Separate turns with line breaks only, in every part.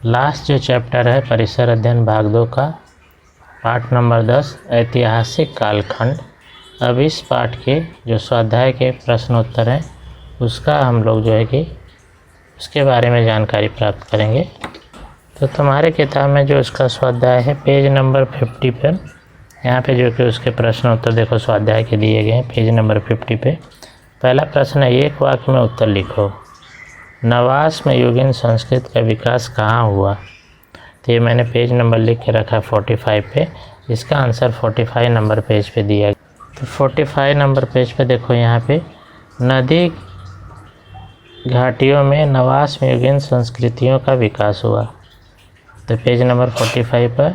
Last जो chapter है परिसर अध्ययन भाग 2 का पाठ नंबर 10 ऐतिहासिक कालखंड। अब इस पाठ के जो स्वाध्याय के प्रश्नोत्तर हैं उसका हम लोग जो है कि उसके बारे में जानकारी प्राप्त करेंगे। तो तुम्हारे किताब में जो उसका स्वाध्याय है पेज नंबर 50 पर, यहाँ पे जो कि उसके प्रश्न उत्तर देखो स्वाध्याय के दिए गए हैं पेज नंबर 50 पे। पहला प्रश्न है, एक वाक्य में उत्तर लिखो। नवास में युगीन संस्कृत का विकास कहाँ हुआ? तो ये मैंने पेज नंबर लिख के रखा है 45 पे। इसका आंसर 45 नंबर पेज पे दिया गया। तो 45 नंबर पेज पे देखो, यहाँ पे नदी घाटियों में नवास में युगीन संस्कृतियों का विकास हुआ। तो पेज नंबर 45 पर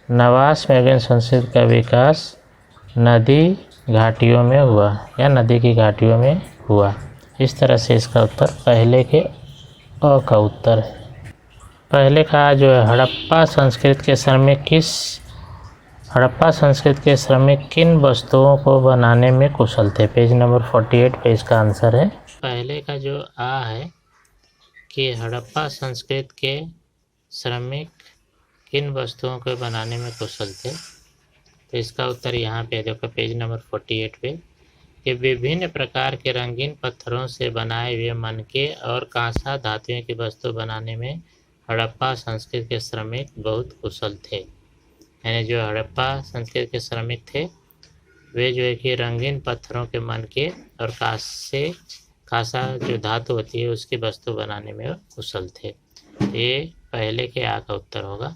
नवास में युगीन संस्कृति का विकास नदी घाटियों में हुआ या नदी की घाटियों में हुआ। इस तरह से इसका उत्तर पहले के अ का उत्तर है। पहले का जो है हड़प्पा संस्कृति के श्रमिक किन वस्तुओं को बनाने में कुशल थे? पेज नंबर 48 पे इसका आंसर है। पहले का जो आ है कि हड़प्पा संस्कृति के श्रमिक किन वस्तुओं को बनाने में कुशल थे, तो इसका उत्तर यहाँ पे देखो पेज नंबर 48 पे कि विभिन्न प्रकार के रंगीन पत्थरों से बनाए हुए मनके और कांसा धातुओं की वस्तु बनाने में हड़प्पा संस्कृति के श्रमिक बहुत कुशल थे। यानी जो हड़प्पा संस्कृति के श्रमिक थे वे जो है कि रंगीन पत्थरों के मनके और कांसा जो धातु होती है उसकी वस्तु बनाने में कुशल थे। ये पहले के आ का उत्तर होगा।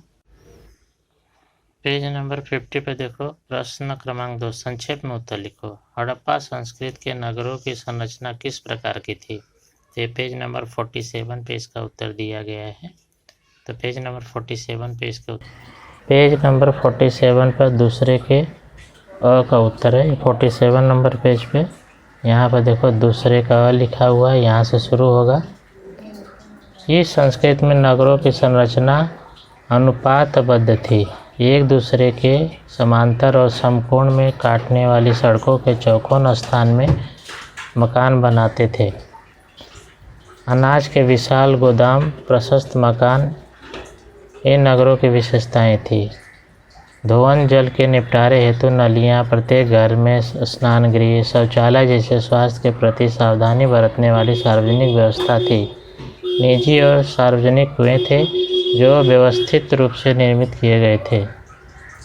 पेज नंबर 50 पे देखो प्रश्न क्रमांक 2, संक्षेप में उत्तर लिखो। हड़प्पा संस्कृति के नगरों की संरचना किस प्रकार की थी? तो पेज नंबर 47 पे इसका उत्तर दिया गया है। तो पेज नंबर 47 पे इसका पेज नंबर 47 पर दूसरे के अ का उत्तर है। 47 नंबर पेज पे यहाँ पर देखो दूसरे का अ लिखा हुआ है, यहाँ से शुरू होगा। इस संस्कृति में नगरों की संरचना अनुपातबद्ध थी, एक दूसरे के समांतर और समकोण में काटने वाली सड़कों के चौकोन स्थान में मकान बनाते थे। अनाज के विशाल गोदाम, प्रशस्त मकान इन नगरों की विशेषताएं थी। धोवन जल के निपटारे हेतु नलियां, प्रत्येक घर में स्नान गृह, शौचालय जैसे स्वास्थ्य के प्रति सावधानी बरतने वाली सार्वजनिक व्यवस्था थी। निजी और सार्वजनिक कुएं थे जो व्यवस्थित रूप से निर्मित किए गए थे।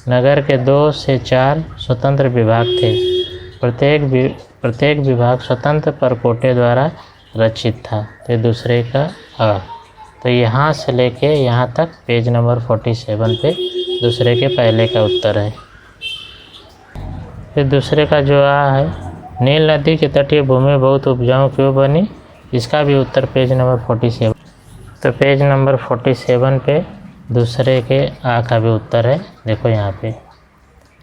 नगर के 2 से 4 स्वतंत्र विभाग थे। प्रत्येक विभाग स्वतंत्र परकोटे द्वारा रचित था। तो दूसरे का अ। तो यहाँ से लेके यहाँ तक पेज नंबर 47 पे दूसरे के पहले का उत्तर है। फिर दूसरे का जो आ है, नील नदी की तटीय भूमि बहुत उपजाऊ क्यों बनी? इसका भी उत्तर पेज नंबर 47। तो पेज नंबर 47 पे दूसरे के आ का भी उत्तर है। देखो यहाँ पे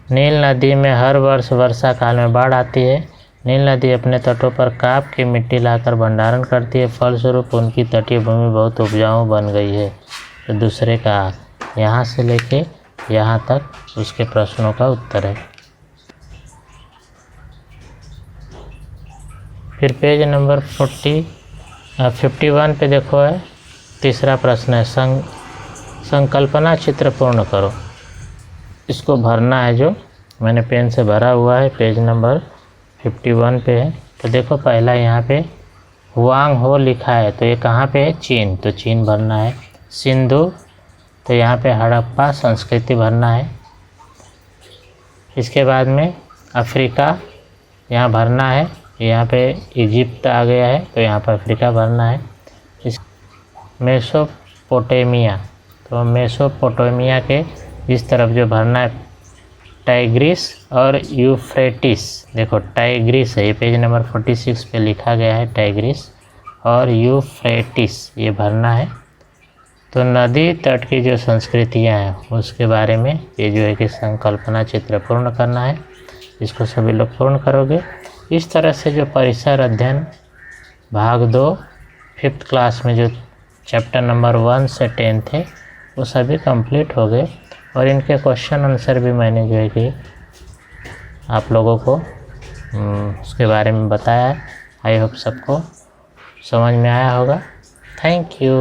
नील नदी में हर वर्ष वर्षा काल में बाढ़ आती है। नील नदी अपने तटों पर काप की मिट्टी लाकर भंडारण करती है, फलस्वरूप उनकी तटीय भूमि बहुत उपजाऊ बन गई है। तो दूसरे का आ, यहाँ से लेके यहाँ तक उसके प्रश्नों का उत्तर है। फिर पेज नंबर 51 पे देखो है तीसरा प्रश्न है, संकल्पना चित्र पूर्ण करो। इसको भरना है, जो मैंने पेन से भरा हुआ है, पेज नंबर 51 पे है। तो देखो पहला यहाँ पे हुआंग हो लिखा है, तो ये कहाँ पे है? चीन, तो चीन भरना है। सिंधु, तो यहाँ पे हड़प्पा संस्कृति भरना है। इसके बाद में अफ्रीका यहाँ भरना है, यहाँ पे इजिप्ट आ गया है तो यहाँ पर अफ्रीका भरना है। इस मेसोपोटामिया, तो मेसोपोटामिया के इस तरफ जो भरना है टाइग्रिस और यूफ्रेटिस। देखो टाइग्रिस है, ये पेज नंबर 46 पे लिखा गया है, टाइग्रिस और यूफ्रेटिस ये भरना है। तो नदी तट की जो संस्कृतियाँ हैं उसके बारे में ये जो है कि संकल्पना चित्र पूर्ण करना है। इसको सभी लोग पूर्ण करोगे। इस तरह से जो परिसर अध्ययन भाग 2 5th क्लास में जो चैप्टर नंबर 1 से 10 थे वो सभी कंप्लीट हो गए और इनके क्वेश्चन आंसर भी मैंने जो है कि आप लोगों को उसके बारे में बताया है। आई होप सबको समझ में आया होगा। Thank you.